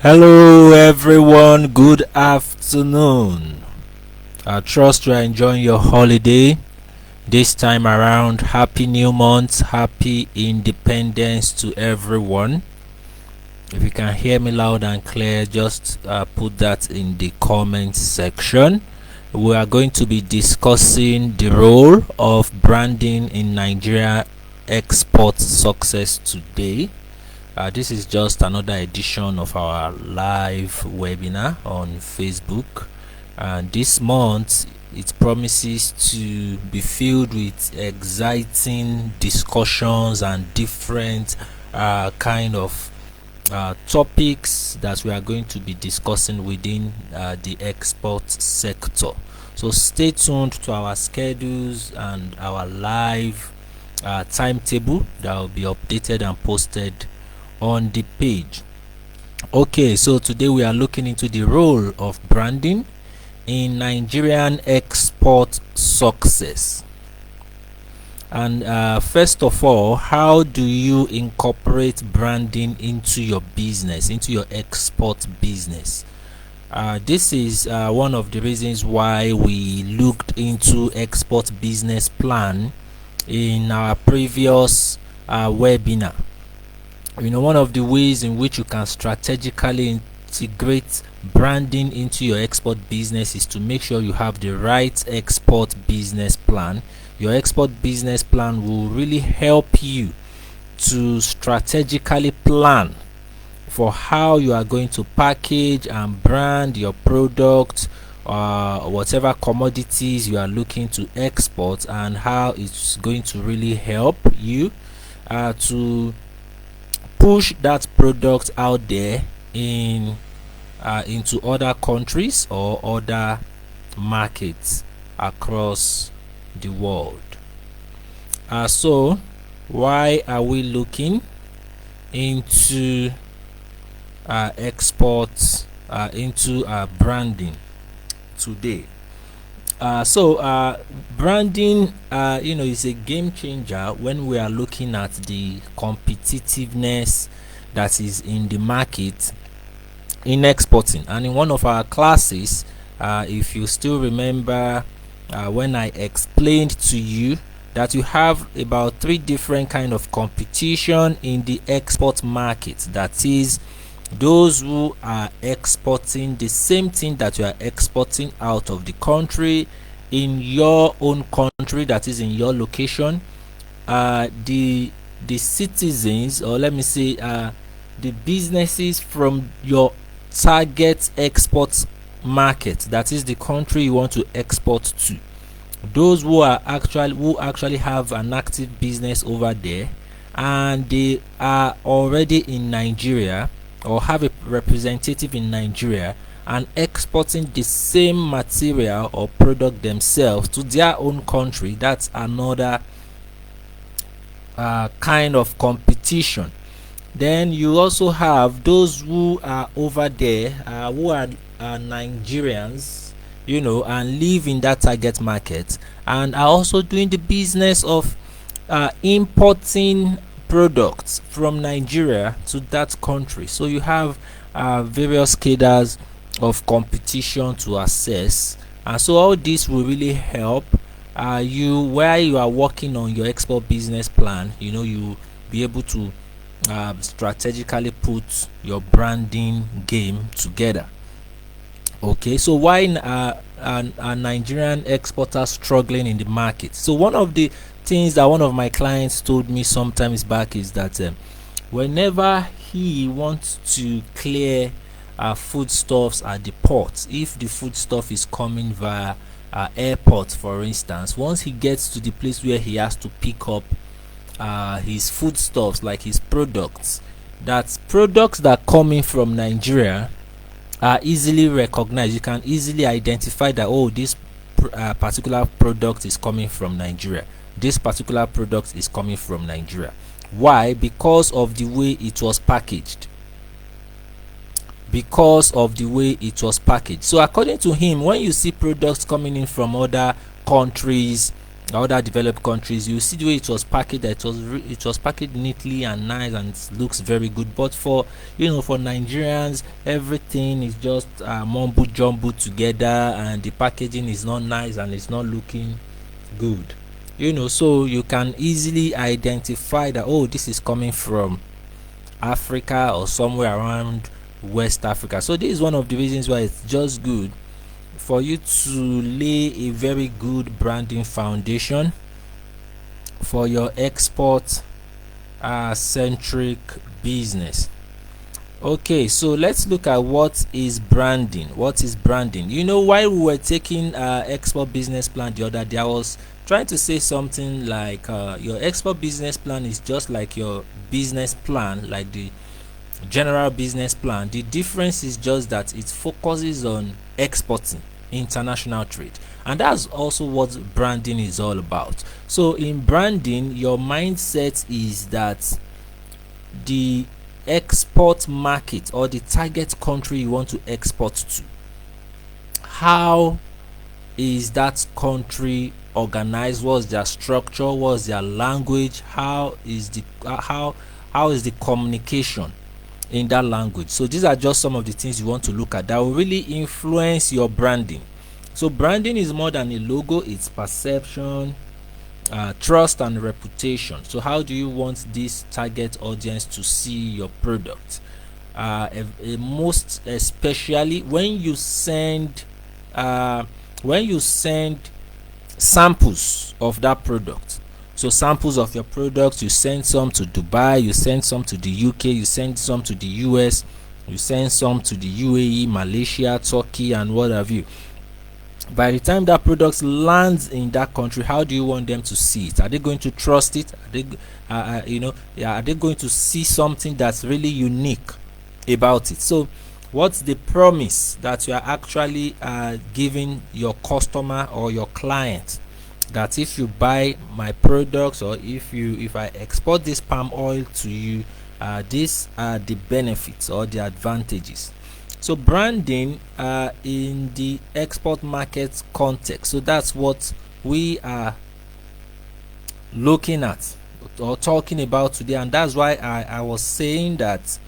Hello everyone, good afternoon. I trust you are enjoying your holiday this time around. Happy new month, happy independence to everyone. If you can hear me loud and clear, just put that in the comment section. We are going to be discussing the role of branding in Nigeria export success today. This is just another edition of our live webinar on Facebook, and this month it promises to be filled with exciting discussions and different kind of topics that we are going to be discussing within the export sector. So stay tuned to our schedules and our live timetable that will be updated and posted on the page. Okay, so today we are looking into the role of branding in Nigerian export success. And first of all, how do you incorporate branding into your business, into your export business? This is one of the reasons why we looked into export business plan in our previous webinar. One of the ways in which you can strategically integrate branding into your export business is to make sure you have the right export business plan. Your export business plan will really help you to strategically plan for how you are going to package and brand your product, whatever commodities you are looking to export, and how it's going to really help you to push that product out there into other countries or other markets across the world. So why are we looking into exports into branding today? Branding is a game changer when we are looking at the competitiveness that is in the market in exporting. And in one of our classes, if you still remember, when I explained to you that you have about 3 different kind of competition in the export market, that is those who are exporting the same thing that you are exporting out of the country in your own country, that is in your location. The citizens, or let me say the businesses from your target export market, that is the country you want to export to, those who actually have an active business over there and they are already in Nigeria or have a representative in Nigeria and exporting the same material or product themselves to their own country. That's another kind of competition. Then you also have those who are over there who are Nigerians, and live in that target market and are also doing the business of importing products from Nigeria to that country. So you have various cadres of competition to assess, and so all this will really help you while you are working on your export business plan. You be able to strategically put your branding game together. Okay, so why are Nigerian exporters struggling in the market? So one of the things that one of my clients told me sometimes back is that whenever he wants to clear foodstuffs at the port, if the foodstuff is coming via airport, for instance, once he gets to the place where he has to pick up his foodstuffs, like his products, that products that coming from Nigeria are easily recognized. You can easily identify that, oh, this particular product is coming from Nigeria. This particular product is coming from Nigeria. Why? Because of the way it was packaged. So according to him, when you see products coming in from other countries other developed countries, you see the way it was packaged, that it was packaged neatly and nice, and it looks very good. But for for Nigerians, everything is just mumbo jumbo together, and the packaging is not nice and it's not looking good. So you can easily identify that, oh, this is coming from Africa or somewhere around West Africa. So this is one of the reasons why it's just good for you to lay a very good branding foundation for your export centric business. Okay, so let's look at what is branding. What is branding? While we were taking export business plan the other day, I was trying to say something like your export business plan is just like your business plan, like the general business plan. The difference is just that it focuses on exporting, international trade, and that's also what branding is all about. So in branding, your mindset is that the export market or the target country you want to export to, how is that country organized? What's their structure? What's their language? How is the communication in that language? So these are just some of the things you want to look at that will really influence your branding. So branding is more than a logo, it's perception, trust and reputation. So how do you want this target audience to see your product? Most especially when you send samples of that product. So samples of your product, you send some to Dubai, you send some to the UK, you send some to the US, you send some to the UAE, Malaysia, Turkey, and what have you. By the time that product lands in that country, how do you want them to see it? Are they going to trust it? Are they going to see something that's really unique about it? So what's the promise that you are actually giving your customer or your client, that if you buy my products, or if I export this palm oil to you, these are the benefits or the advantages? So branding in the export market context, so that's what we are looking at or talking about today, and that's why I was saying that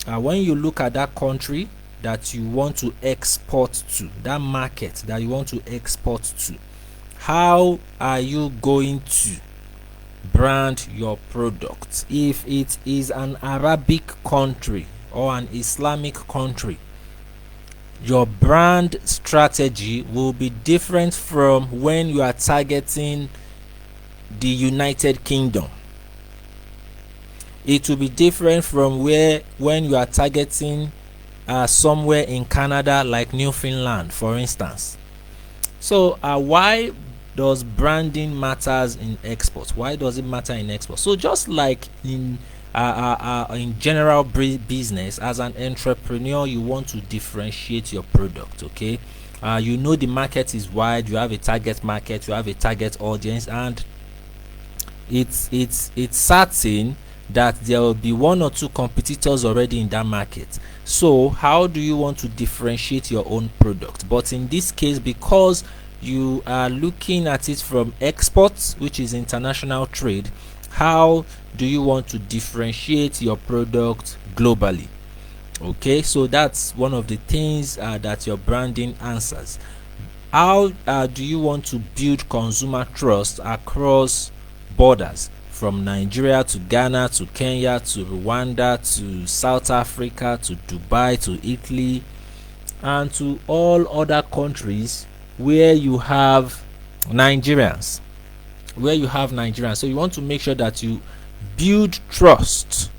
when you look at that country that you want to export to, that market that you want to export to, how are you going to brand your product? If it is an Arabic country or an Islamic country, your brand strategy will be different from when you are targeting the United Kingdom. It will be different from when you are targeting somewhere in Canada, like Newfoundland, for instance. So why does branding matters in exports? Why does it matter in exports? So just like in general business, as an entrepreneur, you want to differentiate your product. Okay, the market is wide, you have a target market, you have a target audience, and it's certain that there will be one or two competitors already in that market. So how do you want to differentiate your own product? But in this case, because you are looking at it from exports, which is international trade, how do you want to differentiate your product globally? Okay, so that's one of the things that your branding answers. How do you want to build consumer trust across borders, from Nigeria to Ghana to Kenya to Rwanda to South Africa to Dubai to Italy and to all other countries where you have Nigerians? So you want to make sure that you build trust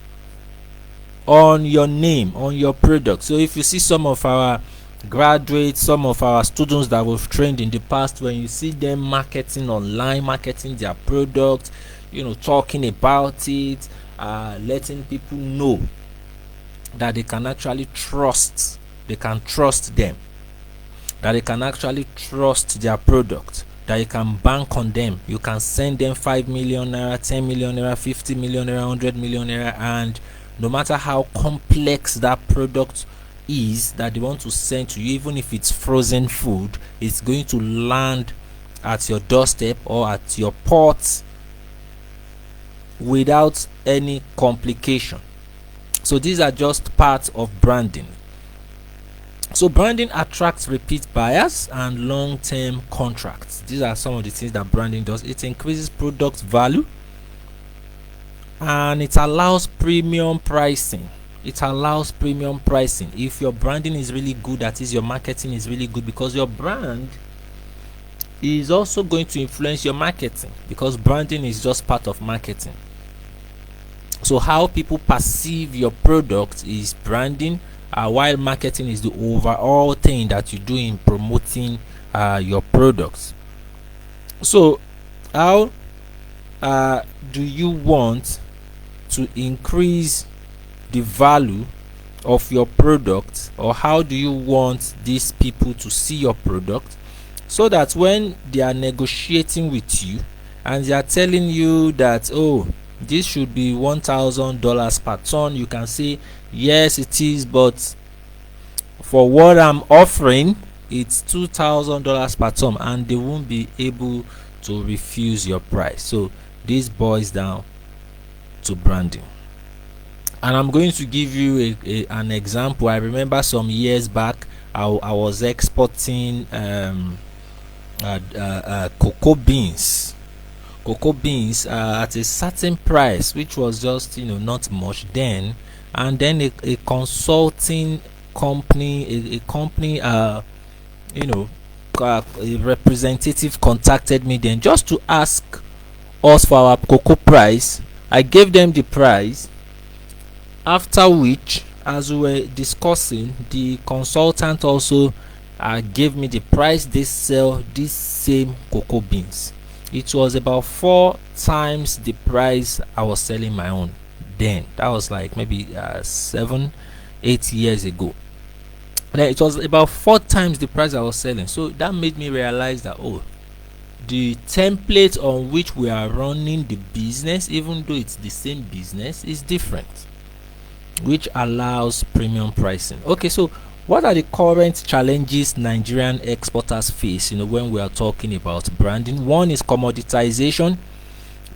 on your name, on your product. So if you see some of our graduates, some of our students that we've trained in the past, when you see them marketing online, marketing their product, talking about it, letting people know that they can actually trust, they can trust them, that they can actually trust their product, that you can bank on them. You can send them 5 million naira, 10 million naira, 50 million naira, 100 million naira, and no matter how complex that product is that they want to send to you, even if it's frozen food, it's going to land at your doorstep or at your port without any complication. So these are just parts of branding. So branding attracts repeat buyers and long-term contracts. These are some of the things that branding does. It increases product value and it allows premium pricing. If your branding is really good, that is, your marketing is really good, because your brand is also going to influence your marketing, because branding is just part of marketing. So how people perceive your product is branding, while marketing is the overall thing that you do in promoting your products. So how do you want to increase the value of your product, or how do you want these people to see your product, so that when they are negotiating with you and they are telling you that, oh, this should be $1,000 per ton, you can say, yes it is, but for what I'm offering it's $2,000 per ton, and they won't be able to refuse your price. So this boils down to branding. And I'm going to give you an example. I remember some years back I was exporting cocoa beans at a certain price, which was just not much then. And then a consulting company, a company a representative contacted me then, just to ask us for our cocoa price. I gave them the price, after which, as we were discussing, the consultant also gave me the price they sell these same cocoa beans. It was about 4 times the price I was selling my own then. That was like maybe 7-8 years ago. Then it was about 4 times the price I was selling. So that made me realize that, oh, the template on which we are running the business, even though it's the same business, is different, which allows premium pricing. Okay, so what are the current challenges Nigerian exporters face when we are talking about branding? One is commoditization,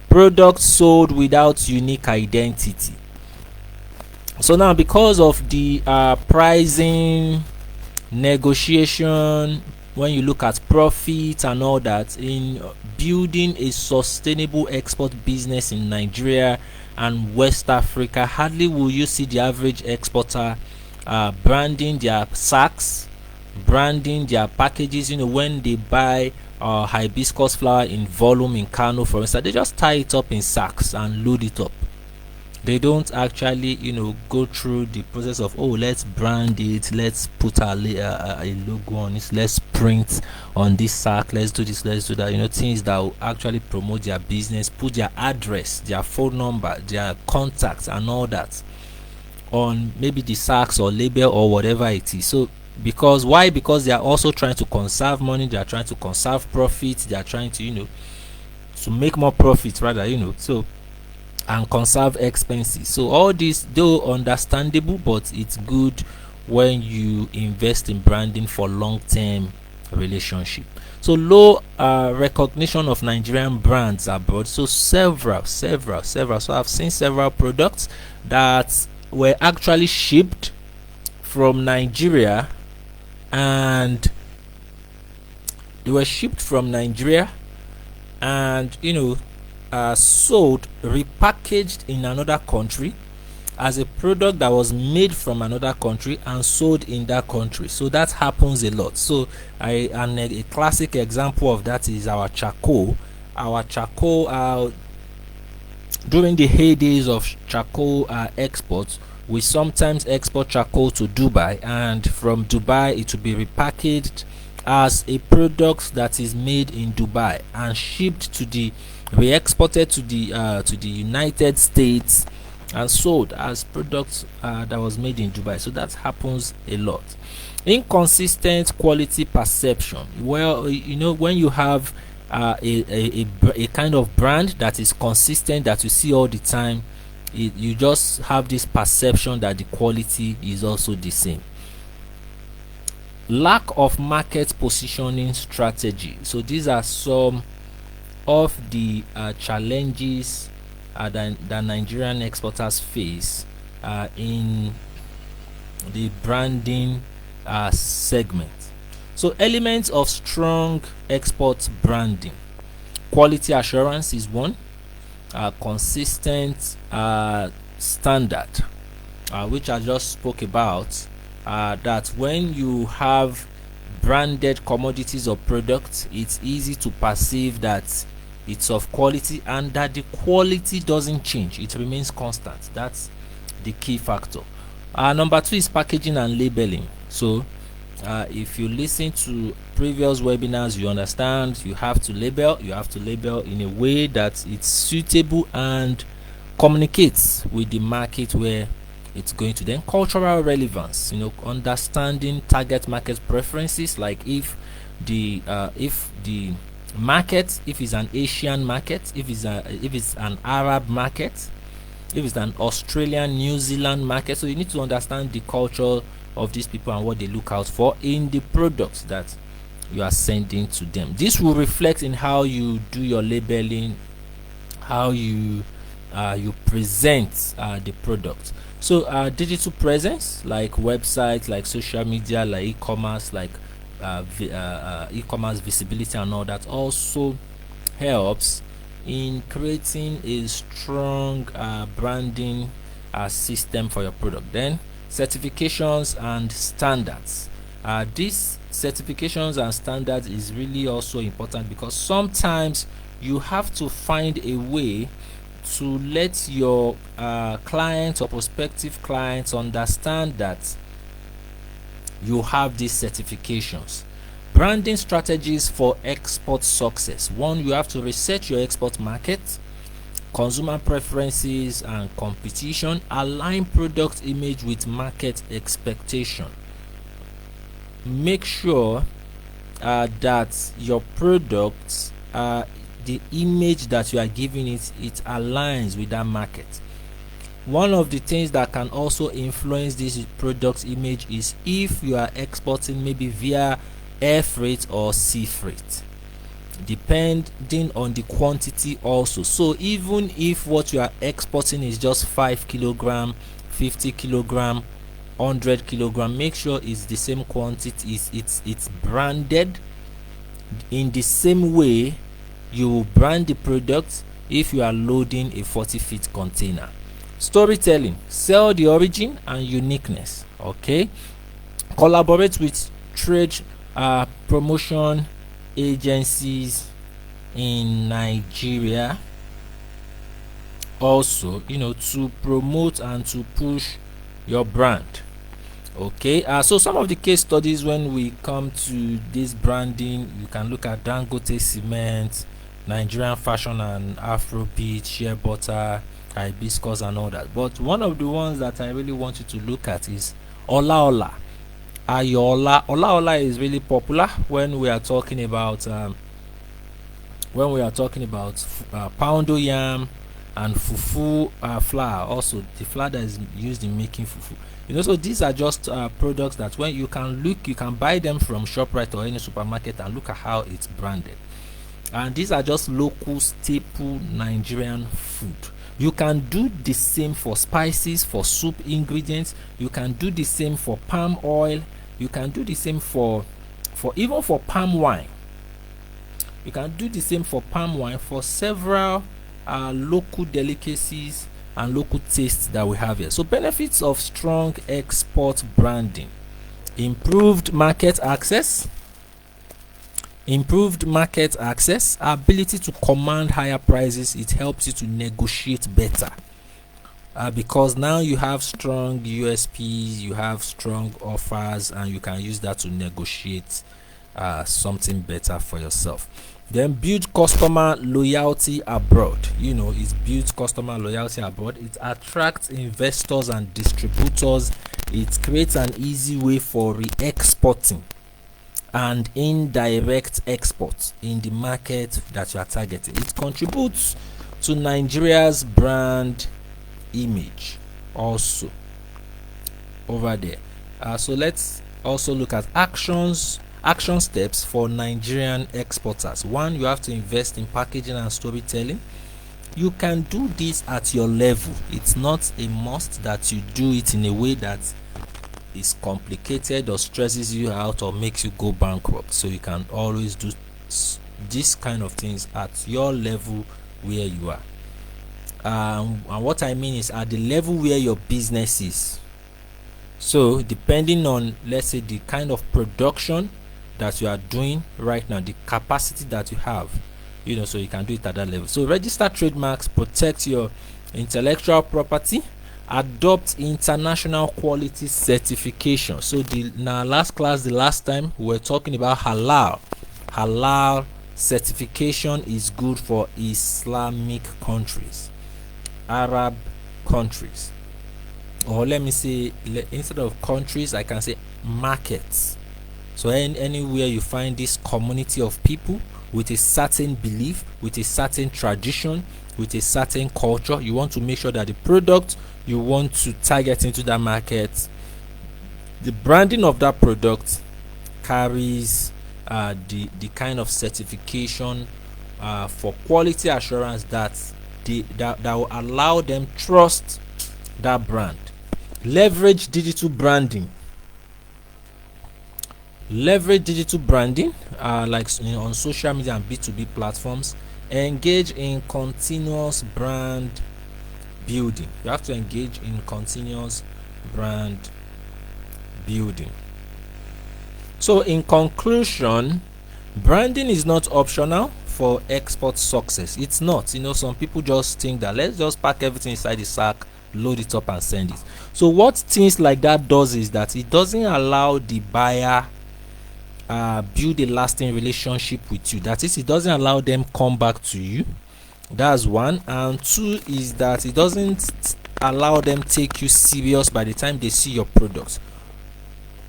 products sold without unique identity. So now, because of the pricing negotiation, when you look at profit and all that, in building a sustainable export business in Nigeria and West Africa, hardly will you see the average exporter branding their sacks, branding their packages. when they buy hibiscus flower in volume in Kano, for instance, they just tie it up in sacks and load it up. They don't actually go through the process of, oh, let's brand it, let's put a logo on it, let's print on this sack, let's do this, let's do that. Things that will actually promote their business, put their address, their phone number, their contacts and all that on maybe the sacks or label or whatever it is. So because they are also trying to conserve money, they are trying to conserve profits, they are trying to to make more profits rather, so, and conserve expenses. So all this, though understandable, but it's good when you invest in branding for long-term relationship. So low recognition of Nigerian brands abroad. So several. So I've seen several products that were actually shipped from Nigeria, and sold, repackaged in another country as a product that was made from another country and sold in that country. So that happens a lot. So a classic example of that is our charcoal. During the heydays of charcoal exports, we sometimes export charcoal to Dubai, and from Dubai it will be repackaged as a product that is made in Dubai and shipped to re-exported to the United States and sold as products that was made in Dubai. So that happens a lot. Inconsistent quality perception. Well, when you have a kind of brand that is consistent, that you see all the time, you just have this perception that the quality is also the same. Lack of market positioning strategy. So these are some of the challenges that Nigerian exporters face in the branding segment. So elements of strong export branding: quality assurance is one, consistent standard, which I just spoke about, that when you have branded commodities or products, it's easy to perceive that it's of quality and that the quality doesn't change, it remains constant. That's the key factor. Number two is packaging and labeling. So if you listen to previous webinars, you understand you have to label in a way that it's suitable and communicates with the market where it's going to. Then cultural relevance, understanding target market preferences, like if the market, if it's an Asian market, if it's an Arab market, if it's an Australian, New Zealand market. So you need to understand the culture of these people and what they look out for in the products that you are sending to them. This will reflect in how you do your labeling, how you present the product. So digital presence, like websites, like social media, like e-commerce, like e-commerce visibility and all that, also helps in creating a strong branding system for your product. Then certifications and standards. These certifications and standards is really also important, because sometimes you have to find a way to let your clients or prospective clients understand that you have these certifications. Branding strategies for export success. One, you have to research your export market, consumer preferences and competition. Align product image with market expectation. Make sure that your products, the image that you are giving it aligns with that market. One of the things that can also influence this product image is if you are exporting maybe via air freight or sea freight, depending on the quantity also. So even if what you are exporting is just 5 kilogram, 50 kilogram, 100 kilogram, make sure it's the same quantity, it's branded in the same way you brand the product if you are loading a 40-feet container. Storytelling, sell the origin and uniqueness. Okay, collaborate with trade promotion agencies in Nigeria also, to promote and to push your brand. Okay, so some of the case studies when we come to this branding, you can look at Dangote Cement, Nigerian Fashion and Afrobeat, Shea Butter, Hibiscus and all that. But one of the ones that I really want you to look at is Ola Ola. Ayola. Ola Ola is really popular when we are talking about poundo yam and fufu flour, also the flour that is used in making fufu. So these are just products that when you can buy them from ShopRite or any supermarket and look at how it's branded. And these are just local staple Nigerian food. You can do the same for spices, for soup ingredients. You can do the same for palm oil. You can do the same for even for palm wine. You can do the same for palm wine, for several local delicacies and local tastes that we have here. So benefits of strong export branding: improved market access, ability to command higher prices. It helps you to negotiate better, because now you have strong USPs, you have strong offers, and you can use that to negotiate something better for yourself. Then build customer loyalty abroad. It builds customer loyalty abroad. It attracts investors and distributors. It creates an easy way for re-exporting and indirect exports in the market that you are targeting. It contributes to Nigeria's brand image also over there. So let's also look at action steps for Nigerian exporters. One, you have to invest in packaging and storytelling. You can do this at your level. It's not a must that you do it in a way that is complicated or stresses you out or makes you go bankrupt. So you can always do this kind of things at your level where you are. And what I mean is at the level where your business is. So depending on, let's say, the kind of production that you are doing right now, the capacity that you have, so you can do it at that level. So register trademarks, protect your intellectual property, adopt international quality certification. So in our last class, the last time, we were talking about halal certification is good for Islamic countries, Arab countries, or let me say, instead of countries, I can say markets. So anywhere you find this community of people with a certain belief, with a certain tradition, with a certain culture, you want to make sure that the product you want to target into that market, the branding of that product carries the kind of certification for quality assurance that will allow them trust that brand. Leverage digital branding. Like on social media and B2B platforms. Engage in continuous brand building. You have to engage in continuous brand building. So in conclusion, branding is not optional for export success. It's not. Some people just think that let's just pack everything inside the sack, load it up and send it. So what things like that does is that it doesn't allow the buyer build a lasting relationship with you. That is, it doesn't allow them come back to you. That's one. And two is that it doesn't allow them take you serious by the time they see your product.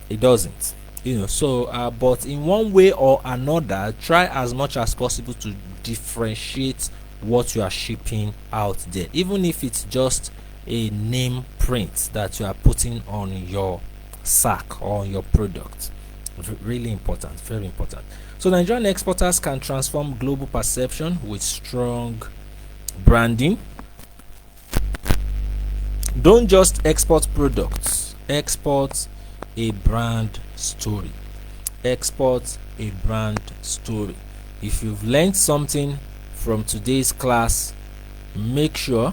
It doesn't. But in one way or another, try as much as possible to differentiate what you are shipping out there, even if it's just a name print that you are putting on your sack or on your product. Really important, very important. So Nigerian exporters can transform global perception with strong branding. Don't just export products, export a brand story. Export a brand story. If you've learned something from today's class, make sure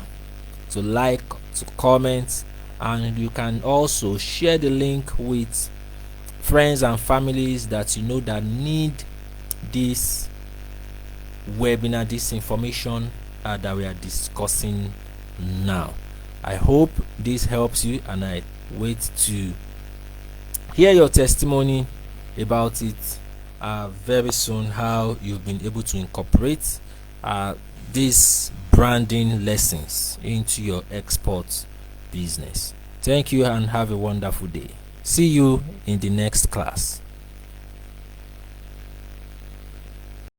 to like, to comment, and you can also share the link with friends and families that you know that need this webinar, this information that we are discussing now. I hope this helps you, and I wait to hear your testimony about it very soon, how you've been able to incorporate these branding lessons into your export business. Thank you and have a wonderful day. See you in the next class.